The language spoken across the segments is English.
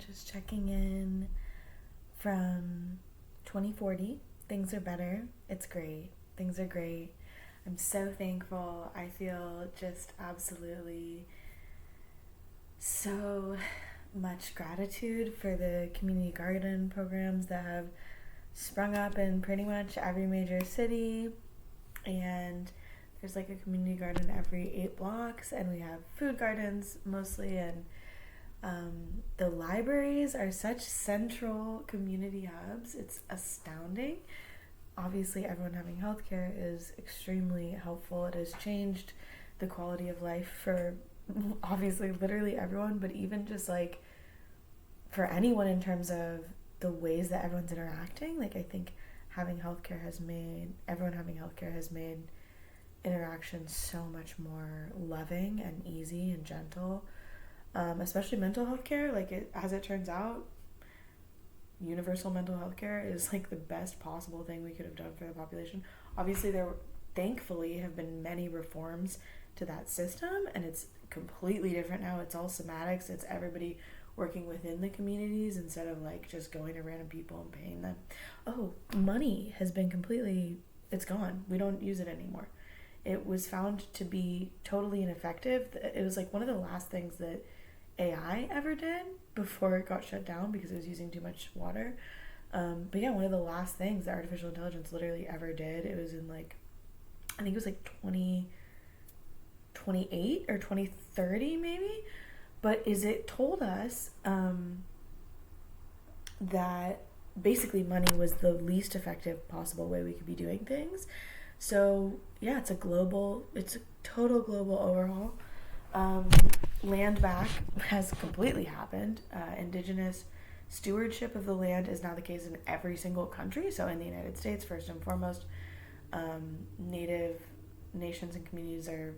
just checking in from 2040. Things are better. It's great. Things are great. I'm so thankful. I feel just absolutely so much gratitude for the community garden programs that have sprung up in pretty much every major city. And there's like a community garden every 8 blocks, and we have food gardens mostly, and the libraries are such central community hubs. It's astounding. Obviously, everyone having healthcare is extremely helpful. It has changed the quality of life for obviously literally everyone, but even just like for anyone in terms of the ways that everyone's interacting. Like, I think everyone having healthcare has made interaction so much more loving and easy and gentle. Especially mental health care, as it turns out, universal mental health care is like the best possible thing we could have done for the population. Obviously, there thankfully have been many reforms to that system, and it's completely different now. It's all somatics. It's everybody working within the communities instead of like just going to random people and paying them. Oh, money has been it's gone. We don't use it anymore. It was found to be totally ineffective. It was like one of the last things that AI ever did before it got shut down because it was using too much water. But yeah, one of the last things that artificial intelligence literally ever did, it was in I think it was 2028 or 2030 maybe, but it told us that basically money was the least effective possible way we could be doing things. So yeah, it's a total global overhaul. Land back has completely happened. Indigenous stewardship of the land is now the case in every single country. So in the United States, first and foremost, Native nations and communities are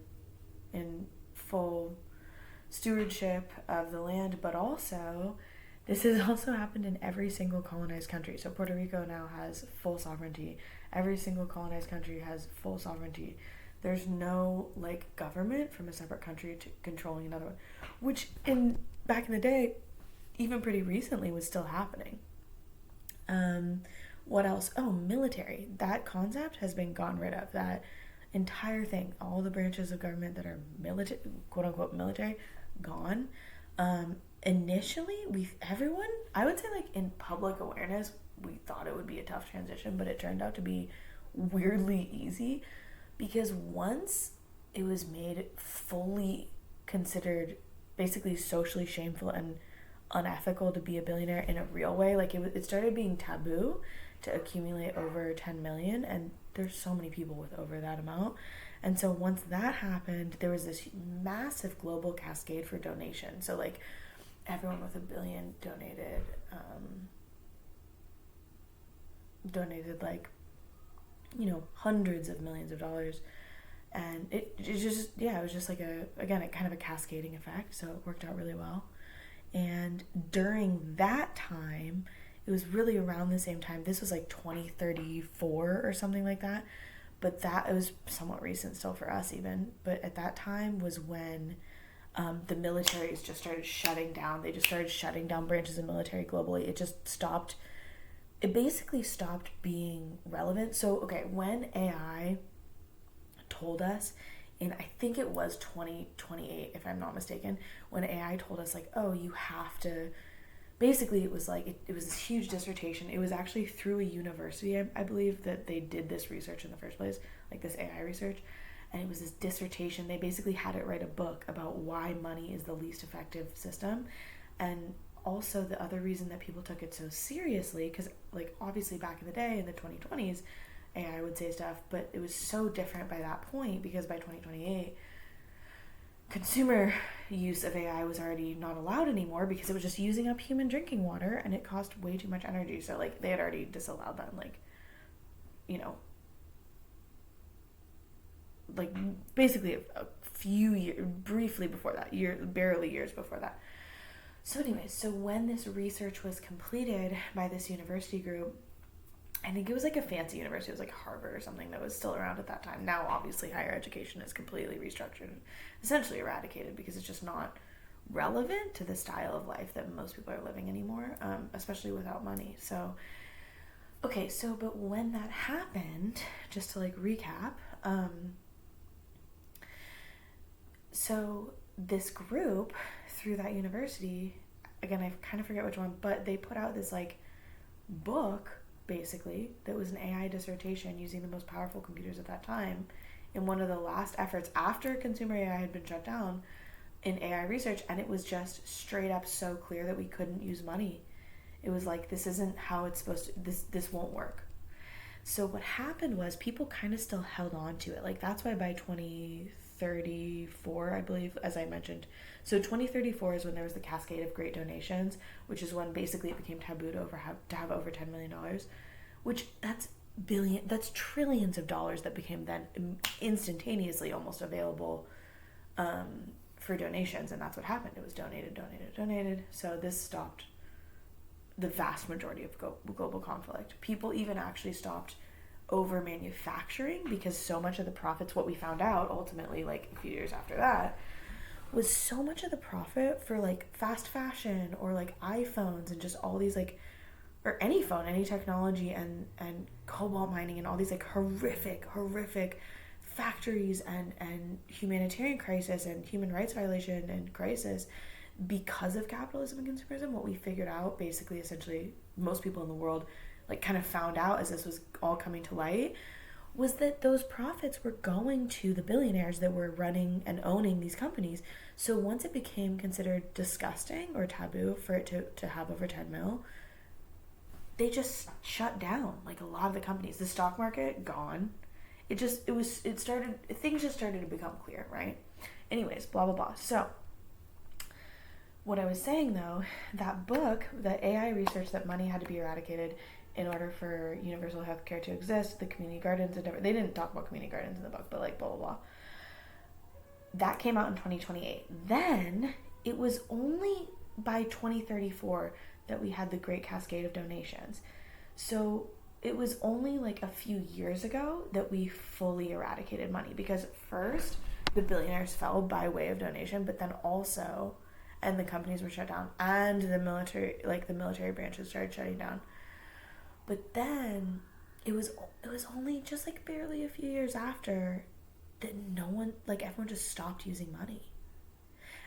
in full stewardship of the land, but also this has also happened in every single colonized country. So Puerto Rico now has full sovereignty. Every single colonized country has full sovereignty. There's no government from a separate country to controlling another one, which back in the day, even pretty recently, was still happening. What else? Oh, military. That concept has been gotten rid of. That entire thing, all the branches of government that are military, quote unquote military, gone. Initially, I would say in public awareness, we thought it would be a tough transition, but it turned out to be weirdly easy. Because once it was made fully considered basically socially shameful and unethical to be a billionaire in a real way, it started being taboo to accumulate over 10 million, and there's so many people with over that amount. And so once that happened, there was this massive global cascade for donation. So everyone with $1 billion donated hundreds of millions of dollars, and it was just kind of a cascading effect. So it worked out really well. And during that time, it was really around the same time. This was 2034 or something like that, but it was somewhat recent still for us even. But at that time was when the militaries just started shutting down. They just started shutting down branches of military globally. It basically stopped being relevant. So, okay, when AI told us, and I think it was 2028, if I'm not mistaken, when AI told us, oh, you have to, basically it was it was this huge dissertation. It was actually through a university, I believe, that they did this research in the first place, this AI research, and it was this dissertation. They basically had it write a book about why money is the least effective system, and also the other reason that people took it so seriously, because obviously back in the day in the 2020s, AI would say stuff, but it was so different by that point, because by 2028 consumer use of AI was already not allowed anymore because it was just using up human drinking water and it cost way too much energy. So they had already disallowed that basically a few years, briefly before that, barely years before that. So anyways, so when this research was completed by this university group, I think it was a fancy university. It was Harvard or something that was still around at that time. Now, obviously, higher education is completely restructured and essentially eradicated because it's just not relevant to the style of life that most people are living anymore, especially without money. So, okay, so but when that happened, just to like recap, so this group through that university, again, I kind of forget which one, but they put out this like book basically that was an AI dissertation using the most powerful computers at that time in one of the last efforts after consumer AI had been shut down in AI research. And it was just straight up so clear that we couldn't use money. It was like, this isn't how it's supposed to, this won't work. So what happened was people kind of still held on to it. Like that's why by 2034, I believe, as I mentioned, so 2034 is when there was the cascade of great donations, which is when basically it became taboo to have over $10 million, which that's trillions of dollars that became then instantaneously almost available for donations. And that's what happened. It was donated. So this stopped the vast majority of global conflict. People even actually stopped over manufacturing because so much of the profits, what we found out ultimately like a few years after that, was so much of the profit for like fast fashion or like iPhones and just all these like, or any phone, any technology and cobalt mining and all these like horrific factories and humanitarian crisis and human rights violation and crisis because of capitalism and consumerism. What we figured out basically, essentially, most people in the world like kind of found out as this was all coming to light, was that those profits were going to the billionaires that were running and owning these companies. So once it became considered disgusting or taboo for it to have over 10 mil, they just shut down like a lot of the companies. The stock market, gone. Things just started to become clear, right? Anyways, blah, blah, blah. So what I was saying though, that book, the AI research that money had to be eradicated in order for universal healthcare to exist, the community gardens and they didn't talk about community gardens in the book, but like blah, blah, blah. That came out in 2028. Then it was only by 2034 that we had the great cascade of donations. So it was only like a few years ago that we fully eradicated money, because first the billionaires fell by way of donation, but then also, and the companies were shut down and the military branches started shutting down. But then it was only just like barely a few years after that everyone just stopped using money.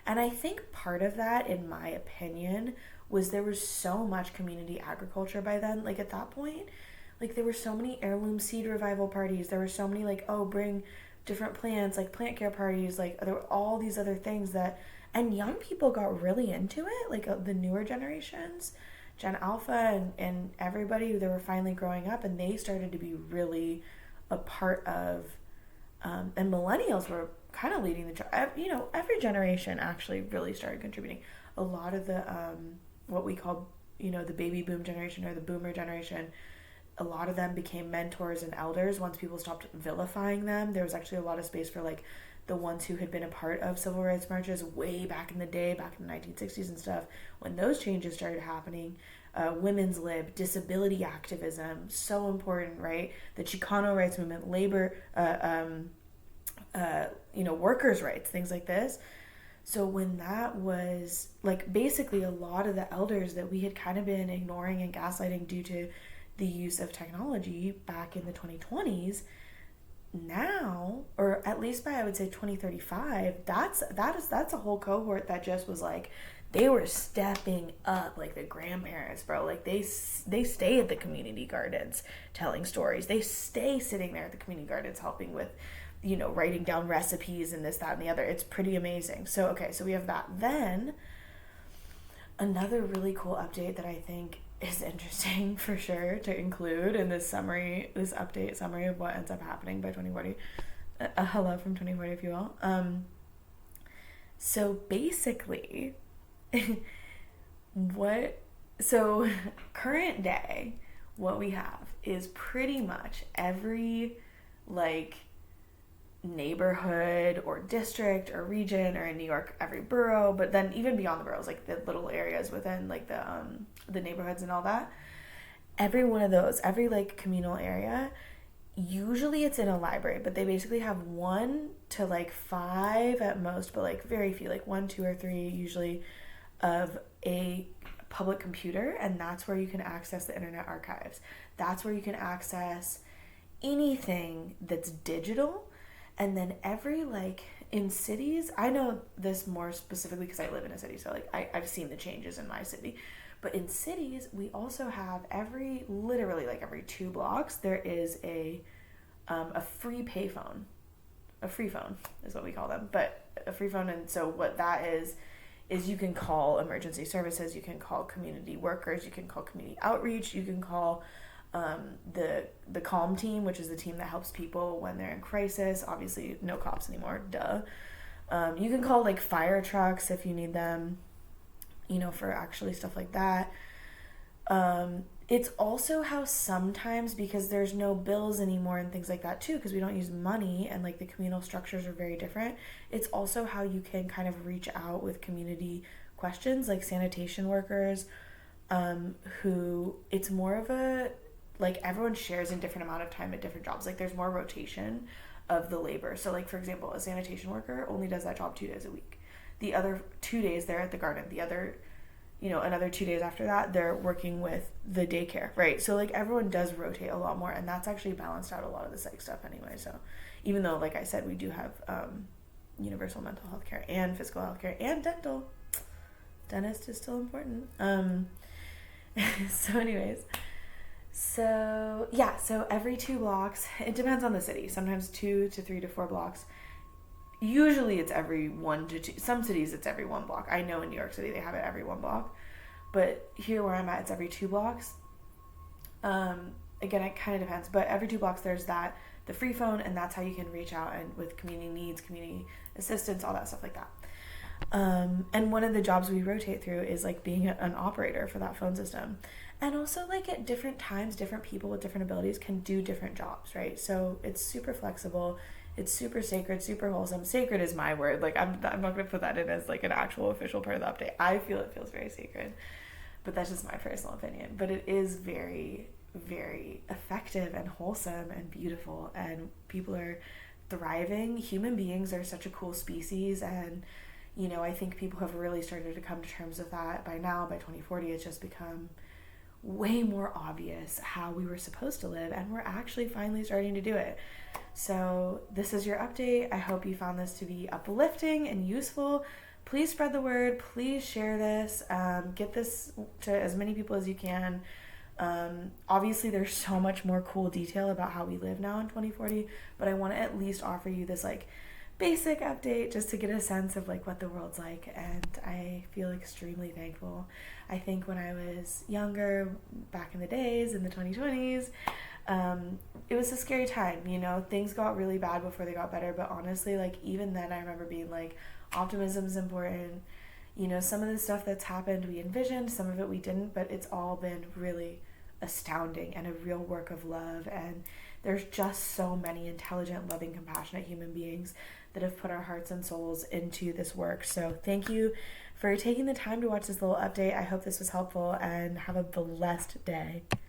And I think part of that, in my opinion, was there was so much community agriculture by then. Like at that point, like there were so many heirloom seed revival parties. There were so many like, bring different plants, like plant care parties. Like there were all these other things and young people got really into it. Like the newer generations, Gen Alpha and everybody, they were finally growing up and they started to be really a part of, and millennials were kind of leading the charge. Every generation actually really started contributing. A lot of the, what we call, the baby boom generation or the boomer generation, a lot of them became mentors and elders once people stopped vilifying them. There was actually a lot of space for like the ones who had been a part of civil rights marches way back in the day, back in the 1960s and stuff. When those changes started happening, women's lib, disability activism, so important, right? The Chicano rights movement, labor, workers' rights, things like this. So when that was like basically a lot of the elders that we had kind of been ignoring and gaslighting due to the use of technology back in the 2020s, now, or at least by I would say 2035, that's a whole cohort that just was like, they were stepping up, like the grandparents, bro. Like they stay at the community gardens telling stories. They stay sitting there at the community gardens helping with, writing down recipes and this, that, and the other. It's pretty amazing. So, okay, so we have that. Then another really cool update that I think is interesting for sure to include in this update summary of what ends up happening by 2040. A hello from 2040, if you will. So basically, current day, what we have is pretty much every like neighborhood or district or region, or in New York, every borough, but then even beyond the boroughs, like the little areas within like the neighborhoods and all that, every one of those, every like communal area usually it's in a library, but they basically have 1 to like 5 at most, but like very few, like 1, 2, or 3 usually, of a public computer, and that's where you can access the Internet Archives. That's where you can access anything that's digital. And then every, like, in cities, I know this more specifically because I live in a city, so like I've seen the changes in my city. But in cities, we also have literally like every 2 blocks, there is a free payphone. A free phone is what we call them, but a free phone. And so what that is you can call emergency services, you can call community workers, you can call community outreach, you can call the CALM team, which is the team that helps people when they're in crisis. Obviously, no cops anymore, duh. You can call like fire trucks if you need them, for actually stuff like that. It's also how sometimes, because there's no bills anymore and things like that too, because we don't use money and like the communal structures are very different, it's also how you can kind of reach out with community questions, like sanitation workers, who it's more of a, like, everyone shares in different amount of time at different jobs. Like, there's more rotation of the labor. So, like, for example, a sanitation worker only does that job 2 days a week. The other 2 days they're at the garden. The other, another 2 days after that, they're working with the daycare, right? So, like, everyone does rotate a lot more, and that's actually balanced out a lot of the psych stuff anyway. So, even though, like I said, we do have universal mental health care and physical health care and dental. Dentist is still important. So anyways, so every 2 blocks, it depends on the city, sometimes 2 to 3 to 4 blocks. Usually it's every 1 to 2. Some cities it's every 1 block. I know in New York City they have it every 1 block. But here where I'm at, it's every 2 blocks. Again, it kind of depends. But every 2 blocks there's the free phone, and that's how you can reach out and with community needs, community assistance, all that stuff like that. And one of the jobs we rotate through is like being an operator for that phone system. And also, like, at different times, different people with different abilities can do different jobs, right? So it's super flexible. It's super sacred, super wholesome. Sacred is my word. Like, I'm not going to put that in as like an actual official part of the update. I feel it feels very sacred, but that's just my personal opinion. But it is very, very effective and wholesome and beautiful, and people are thriving. Human beings are such a cool species, and I think people have really started to come to terms with that by now. By 2040, it's just become way more obvious how we were supposed to live, and we're actually finally starting to do it. So this is your update. I hope you found this to be uplifting and useful. Please spread the word. Please share this. Get this to as many people as you can. Obviously, there's so much more cool detail about how we live now in 2040, but I want to at least offer you this like basic update just to get a sense of like what the world's like, and I feel extremely thankful. I think when I was younger, back in the days, in the 2020s, it was a scary time, things got really bad before they got better, but honestly, like, even then I remember being like, optimism is important. Some of the stuff that's happened we envisioned, some of it we didn't, but it's all been really astounding and a real work of love, and there's just so many intelligent, loving, compassionate human beings that have put our hearts and souls into this work. So thank you for taking the time to watch this little update. I hope this was helpful, and have a blessed day.